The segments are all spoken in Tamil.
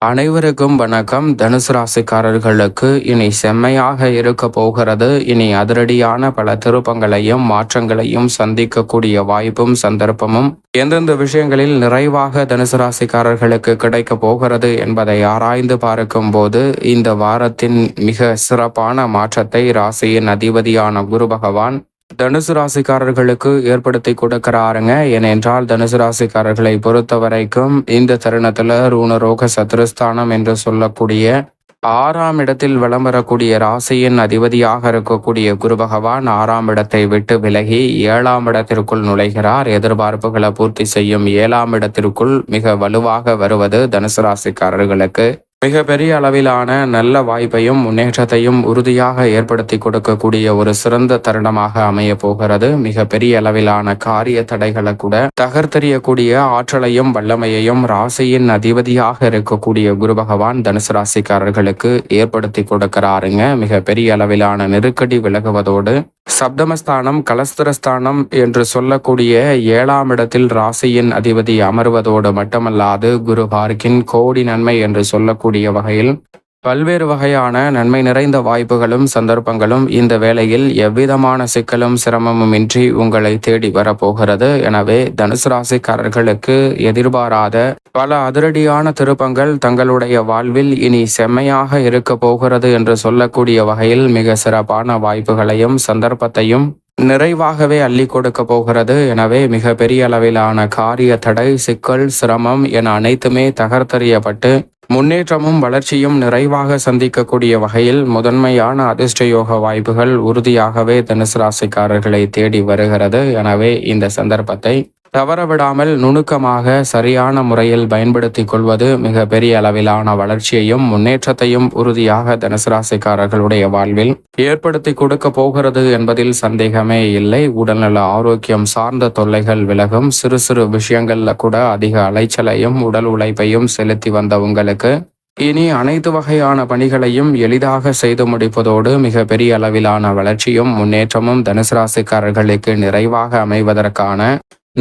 அனைவருக்கும் வணக்கம். தனுசு ராசிக்காரர்களுக்கு இனி செம்மையாக இருக்க போகிறது. இனி அதிரடியான பல திருப்பங்களையும் மாற்றங்களையும் சந்திக்கக்கூடிய வாய்ப்பும் சந்தர்ப்பமும் எந்தெந்த விஷயங்களில் நிறைவாக தனுசு ராசிக்காரர்களுக்கு கிடைக்க போகிறது என்பதை ஆராய்ந்து பார்க்கும் போது இந்த வாரத்தின் மிக சிறப்பான மாற்றத்தை ராசியின் அதிபதியான குரு பகவான் தனுசு ராசிக்காரர்களுக்கு ஏற்படுத்தி கொடுக்கிறாருங்க. ஏனென்றால் தனுசு ராசிக்காரர்களை பொறுத்த வரைக்கும் இந்த தருணத்துல ரூணரோக சத்துருஸ்தானம் என்று சொல்லக்கூடிய 6ஆம் இடத்தில் வலம் வரக்கூடிய ராசியின் அதிபதியாக இருக்கக்கூடிய குரு பகவான் 6ஆம் இடத்தை விட்டு விலகி 7ஆம் இடத்திற்குள் நுழைகிறார். எதிர்பார்ப்புகளை பூர்த்தி செய்யும் 7ஆம் இடத்திற்குள் மிக வலுவாக வருவது தனுசு ராசிக்காரர்களுக்கு மிக பெரிய அளவிலான நல்ல வாய்ப்பையும் முன்னேற்றத்தையும் உறுதியாக ஏற்படுத்தி கொடுக்கக்கூடிய ஒரு சிறந்த தருணமாக அமைய போகிறது. மிக பெரிய அளவிலான காரிய தடைகளை கூட தகர்த்தெறியக்கூடிய ஆற்றலையும் வல்லமையையும் ராசியின் அதிபதியாக இருக்கக்கூடிய குரு பகவான் தனுசு ராசிக்காரர்களுக்கு ஏற்படுத்தி கொடுக்கிறாருங்க. மிக பெரிய அளவிலான நெருக்கடி விலகுவதோடு சப்தமஸ்தானம் கலஸ்திரஸ்தானம் என்று சொல்லக்கூடிய 7ஆம் இடத்தில் ராசியின் அதிபதி அமர்வதோடு மட்டுமல்லாது குரு பார்க்கின் கோடி நன்மை என்று சொல்லக்கூடிய வகையில் பல்வேறு வகையான நன்மை நிறைந்த வாய்ப்புகளும் சந்தர்ப்பங்களும் இந்த வேளையில் எவ்விதமான சிக்கலும் சிரமமும் இன்றி உங்களை தேடி வரப்போகிறது. எனவே தனுசு ராசிக்காரர்களுக்கு எதிர்பாராத பல அதிரடியான திருப்பங்கள் தங்களுடைய வாழ்வில் இனி செம்மையாக இருக்க போகிறது என்று சொல்லக்கூடிய வகையில் மிக சிறப்பான வாய்ப்புகளையும் சந்தர்ப்பத்தையும் நிறைவாகவே அள்ளி கொடுக்க போகிறது. எனவே மிக பெரிய அளவிலான காரிய தடை சிக்கல் சிரமம் என அனைத்துமே தகர்த்தெறியப்பட்டு முன்னேற்றமும் வளர்ச்சியும் நிறைவாக சந்திக்கக்கூடிய வகையில் முதன்மையான அதிர்ஷ்டயோக வாய்ப்புகள் உறுதியாகவே தனுசு ராசிக்காரர்களை தேடி வருகிறது. எனவே இந்த சந்தர்ப்பத்தை தவறவிடாமல் நுணுக்கமாக சரியான முறையில் பயன்படுத்தி கொள்வது மிக பெரிய அளவிலான வளர்ச்சியையும் முன்னேற்றத்தையும் உறுதியாக தனுசு ராசிக்காரர்களுடைய வாழ்வில் ஏற்படுத்தி கொடுக்க போகிறது என்பதில் சந்தேகமே இல்லை. உடல்நல ஆரோக்கியம் சார்ந்த தொல்லைகள் விலகும். சிறு சிறு விஷயங்கள்ல கூட அதிக அலைச்சலையும் உடல் உழைப்பையும் செலுத்தி வந்த உங்களுக்கு இனி அனைத்து வகையான பணிகளையும் எளிதாக செய்து முடிப்பதோடு மிக பெரிய அளவிலான வளர்ச்சியும் முன்னேற்றமும் தனுசு ராசிக்காரர்களுக்கு நிறைவாக அமைவதற்கான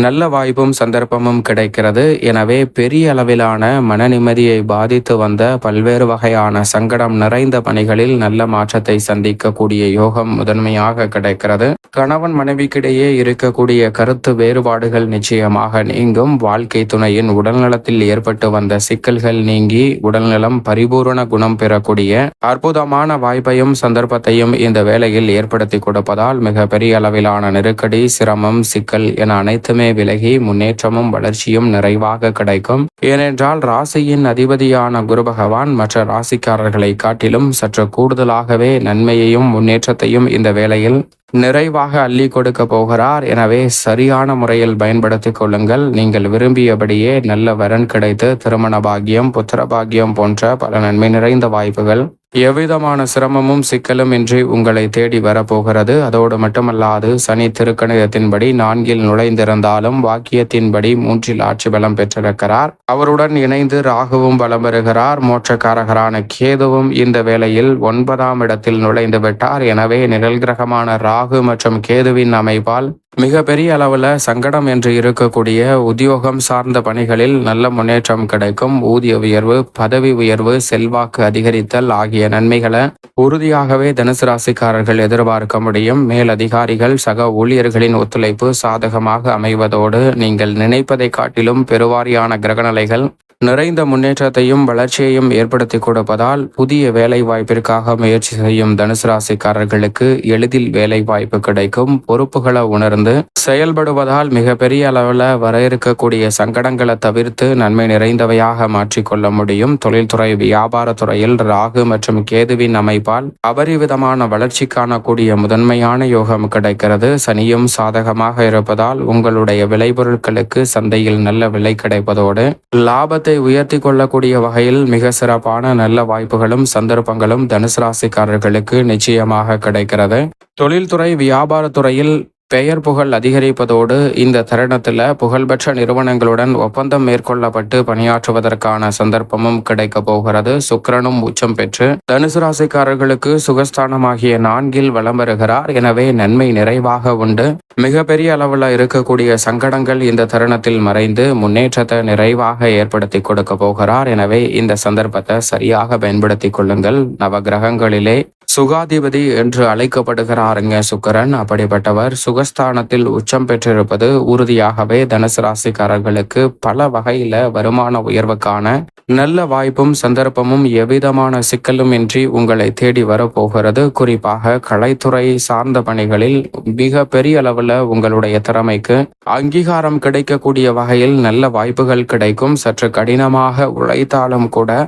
நல்ல வாய்ப்பும் சந்தர்ப்பமும் கிடைக்கிறது. எனவே பெரிய அளவிலான மன நிம்மதியை பாதித்து வந்த பல்வேறு வகையான சங்கடம் நிறைந்த பணிகளில் நல்ல மாற்றத்தை சந்திக்கக்கூடிய யோகம் முதன்மையாக கிடைக்கிறது. கணவன் மனைவிக்கிடையே இருக்கக்கூடிய கருத்து வேறுபாடுகள் நிச்சயமாக நீங்கும். வாழ்க்கை துணையின் உடல்நலத்தில் ஏற்பட்டு வந்த சிக்கல்கள் நீங்கி உடல்நலம் பரிபூரண குணம் பெறக்கூடிய அற்புதமான வாய்ப்பையும் சந்தர்ப்பத்தையும் இந்த வேளையில் ஏற்படுத்தி கொடுப்பதால் மிக பெரிய அளவிலான நெருக்கடி சிரமம் சிக்கல் என அனைத்துமே விலகி முன்னேற்றமும் வளர்ச்சியும் நிறைவாக கிடைக்கும். ஏனென்றால் ராசியின் அதிபதியான குரு பகவான் மற்ற ராசிக்காரர்களை காட்டிலும் சற்று கூடுதலாகவே நன்மையையும் முன்னேற்றத்தையும் இந்த வேளையில் நிறைவாக அள்ளி கொடுக்க போகிறார். எனவே சரியான முறையில் பயன்படுத்திக் கொள்ளுங்கள். நீங்கள் விரும்பியபடியே நல்ல வரன் கிடைத்து திருமண பாக்கியம் புத்திர பாக்கியம் போன்ற பல நன்மை நிறைந்த வாய்ப்புகள் எவ்விதமான சிரமமும் சிக்கலும் இன்றி உங்களை தேடி வரப்போகிறது. அதோடு மட்டுமல்லாது சனி திருக்கணிதத்தின்படி 4இல் நுழைந்திருந்தாலும் வாக்கியத்தின்படி 3இல் ஆட்சி பலம் பெற்றிருக்கிறார். அவருடன் இணைந்து ராகுவும் பலம் பெறுகிறார். மோட்சக்காரகரான கேதுவும் இந்த வேளையில் 9ஆம் இடத்தில் நுழைந்து விட்டார். எனவே நிழல்கிரகமான ராகு மற்றும் கேதுவின் அமைப்பால் மிக பெரிய அளவுல சங்கடம் என்று இருக்கக்கூடிய உத்தியோகம் சார்ந்த பணிகளில் நல்ல முன்னேற்றம் கிடைக்கும். ஊதிய உயர்வு பதவி உயர்வு செல்வாக்கு அதிகரித்தல் ஆகிய நன்மைகளை உறுதியாகவே தனுசு ராசிக்காரர்கள் எதிர்பார்க்க முடியும். மேல் அதிகாரிகள் சக ஊழியர்களின் ஒத்துழைப்பு சாதகமாக அமைவதோடு நீங்கள் நினைப்பதை காட்டிலும் பெருவாரியான கிரகநிலைகள் நிறைந்த முன்னேற்றத்தையும் வளர்ச்சியையும் ஏற்படுத்தி கொடுப்பதால் புதிய வேலை வாய்ப்பிற்காக முயற்சி செய்யும் தனுசு ராசிக்காரர்களுக்கு எளிதில் வேலை வாய்ப்பு கிடைக்கும். பொறுப்புகளை உணர்ந்து செயல்படுவதால் மிக பெரிய அளவில் வர இருக்கக்கூடிய சங்கடங்களை தவிர்த்து நன்மை நிறைந்தவையாக மாற்றிக்கொள்ள முடியும். தொழில்துறை வியாபாரத்துறையில் ராகு மற்றும் கேதுவின் அமைப்பால் அபரிவிதமான வளர்ச்சி காணக்கூடிய முதன்மையான யோகம் கிடைக்கிறது. சனியும் சாதகமாக இருப்பதால் உங்களுடைய விளைபொருட்களுக்கு சந்தையில் நல்ல விலை கிடைப்பதோடு லாபத்தை உயர்த்தி கொள்ளக்கூடிய வகையில் மிக சிறப்பான நல்ல வாய்ப்புகளும் சந்தர்ப்பங்களும் தனுசு ராசிக்காரர்களுக்கு நிச்சயமாக கிடைக்கிறது. தொழில்துறை வியாபாரத்துறையில் பெயர் புகழ் அதிகரிப்பதோடு இந்த தருணத்தில் புகழ்பெற்ற நிறுவனங்களுடன் ஒப்பந்தம் மேற்கொள்ளப்பட்டு பணியாற்றுவதற்கான சந்தர்ப்பமும் கிடைக்க போகிறது. சுக்கிரனும் உச்சம் பெற்று தனுசு ராசிக்காரர்களுக்கு சுகஸ்தானமாகிய 4 வலம் வருகிறார். எனவே நன்மை நிறைவாக உண்டு. மிகப்பெரிய அளவில் இருக்கக்கூடிய சங்கடங்கள் இந்த தருணத்தில் மறைந்து முன்னேற்றத்தை நிறைவாக ஏற்படுத்தி கொடுக்க போகிறார். எனவே இந்த சந்தர்ப்பத்தை சரியாக பயன்படுத்தி கொள்ளுங்கள். நவ கிரகங்களிலே சுகாதிபதி என்று அழைக்கப்படுகிறாருங்க சுக்கிரன். அப்படிப்பட்டவர் சுகஸ்தானத்தில் உச்சம் பெற்றிருப்பது உறுதியாகவே தனுசு ராசிக்காரர்களுக்கு பல வகையில வருமான உயர்வுக்கான நல்ல வாய்ப்பும் சந்தர்ப்பமும் எவ்விதமான சிக்கலும் இன்றி உங்களை தேடி வரப்போகிறது. குறிப்பாக கலைத்துறை சார்ந்த பணிகளில் மிக பெரிய அளவில் உங்களுடைய திறமைக்கு அங்கீகாரம் கிடைக்கக்கூடிய வகையில் நல்ல வாய்ப்புகள் கிடைக்கும். சற்று கடினமாக உழைத்தாலும் கூட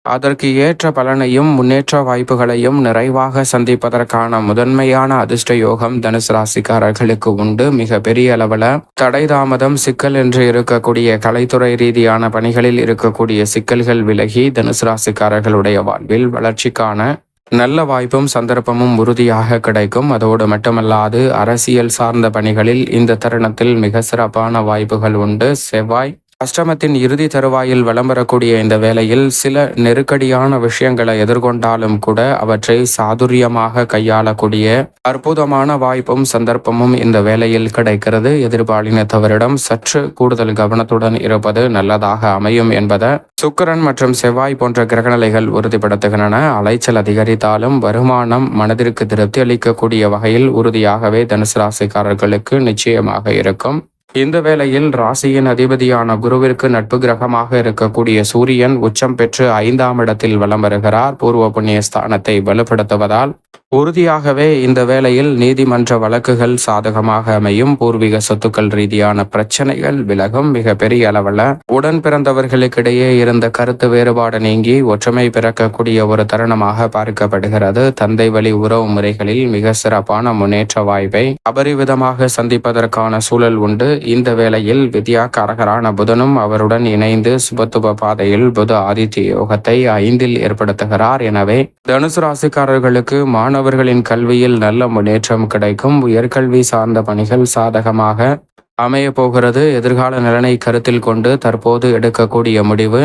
அதற்கு ஏற்ற பலனையும் முன்னேற்ற வாய்ப்புகளையும் நிறைவாக சந்திப்பதற்கான முதன்மையான அதிர்ஷ்ட யோகம் தனுசு ராசிக்காரர்களுக்கு உண்டு. மிக பெரிய அளவில் தடை தாமதம் சிக்கல் என்று இருக்கக்கூடிய கலைத்துறை ரீதியான பணிகளில் இருக்கக்கூடிய சிக்கல்கள் விலகி தனுசு ராசிக்காரர்களுடைய வாழ்வில் வளர்ச்சிக்கான நல்ல வாய்ப்பும் சந்தர்ப்பமும் உறுதியாக கிடைக்கும். அதோடு மட்டுமல்லாது அரசியல் சார்ந்த பணிகளில் இந்த தருணத்தில் மிக சிறப்பான வாய்ப்புகள் உண்டு. செவ்வாய் அஷ்டமத்தின் இறுதி தருவாயில் வலம் வரக்கூடிய இந்த வேளையில் சில நெருக்கடியான விஷயங்களை எதிர்கொண்டாலும் கூட அவற்றை சாதுரியமாக கையாளக்கூடிய அற்புதமான வாய்ப்பும் சந்தர்ப்பமும் இந்த வேளையில் கிடைக்கிறது. எதிர்பாலினத்தவரிடம் சற்று கூடுதல் கவனத்துடன் இருப்பது நல்லதாக அமையும் என்பதை சுக்கிரன் மற்றும் செவ்வாய் போன்ற கிரகநிலைகள் உறுதிப்படுத்துகின்றன. அலைச்சல் அதிகரித்தாலும் வருமானம் மனதிற்கு திருப்தி அளிக்கக்கூடிய வகையில் உறுதியாகவே தனுசு ராசிக்காரர்களுக்கு நிச்சயமாக இருக்கும். இந்த வேளையில் ராசியின் அதிபதியான குருவிற்கு நட்பு கிரகமாக இருக்கக்கூடிய சூரியன் உச்சம் பெற்று 5ஆம் இடத்தில் வலம் வருகிறார். பூர்வ புண்ணிய ஸ்தானத்தை வலுப்படுத்துவதால் உறுதியாகவே இந்த வேளையில் நீதிமன்ற வழக்குகள் சாதகமாக அமையும். பூர்வீக சொத்துக்கள் ரீதியான பிரச்சனைகள் விலகும். மிக பெரிய அளவில் உடன் பிறந்தவர்களுக்கிடையே இருந்த கருத்து வேறுபாடு நீங்கி ஒற்றுமை பிறக்கக்கூடிய ஒரு தருணமாக பார்க்கப்படுகிறது. தந்தை வழி உறவு முறைகளில் மிக சிறப்பான முன்னேற்ற வாய்ப்பை அபரிவிதமாக சந்திப்பதற்கான சூழல் உண்டு. இந்த வேளையில் வித்யாகாரகரான புதனும் அவருடன் இணைந்து சுபத்துப பாதையில் புத ஆதித்ய யோகத்தை 5இல் ஏற்படுத்துகிறார். எனவே தனுசு ராசிக்காரர்களுக்கு மாணவர்களின் கல்வியில் நல்ல முன்னேற்றம் கிடைக்கும். உயர்கல்வி சார்ந்த பணிகள் சாதகமாக அமைய போகிறது. எதிர்கால நலனை கருத்தில் கொண்டு தற்போது எடுக்கக்கூடிய முடிவு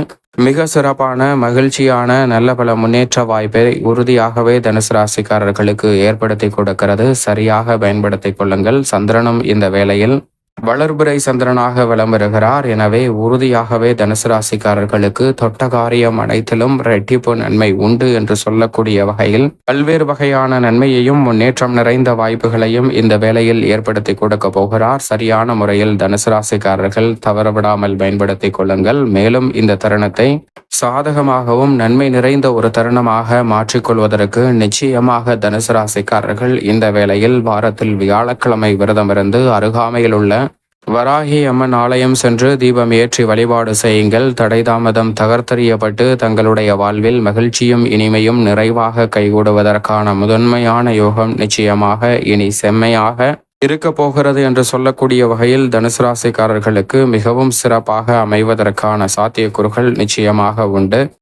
மிக சிறப்பான மகிழ்ச்சியான நல்ல பல முன்னேற்ற வாய்ப்பை உறுதியாகவே தனுசு ராசிக்காரர்களுக்கு ஏற்படுத்தி கொடுக்கிறது. சரியாக பயன்படுத்திக் கொள்ளுங்கள். சந்திரனும் இந்த வேளையில் வளர்பிறை சந்திரனாக வலம் வருகிறார். எனவே உறுதியாகவே தனுசு ராசிக்காரர்களுக்கு தொட்ட காரியம் அனைத்திலும் இரட்டிப்பு நன்மை உண்டு என்று சொல்லக்கூடிய வகையில் பல்வேறு வகையான நன்மையையும் முன்னேற்றம் நிறைந்த வாய்ப்புகளையும் இந்த வேளையில் ஏற்படுத்தி கொடுக்க போகிறார். சரியான முறையில் தனுசு ராசிக்காரர்கள் தவறவிடாமல் பயன்படுத்திக் கொள்ளுங்கள். மேலும் இந்த தருணத்தை சாதகமாகவும் நன்மை நிறைந்த ஒரு தருணமாக மாற்றிக்கொள்வதற்கு நிச்சயமாக தனுசு ராசிக்காரர்கள் இந்த வேளையில் வாரத்தில் வியாழக்கிழமை விரதமிருந்து அருகாமையில் உள்ள வராகி அம்மன் ஆலயம் சென்று தீபம் ஏற்றி வழிபாடு செய்யுங்கள். தடை தாமதம் தகர்த்தெறியப்பட்டு தங்களுடைய வாழ்வில் மகிழ்ச்சியும் இனிமையும் நிறைவாக கைகூடுவதற்கான முதன்மையான யோகம் நிச்சயமாக இனி செம்மையாக இருக்க போகிறது என்று சொல்லக்கூடிய வகையில் தனுசு ராசிக்காரர்களுக்கு மிகவும் சிறப்பாக அமைவதற்கான சாத்தியக்கூறுகள் நிச்சயமாக உண்டு.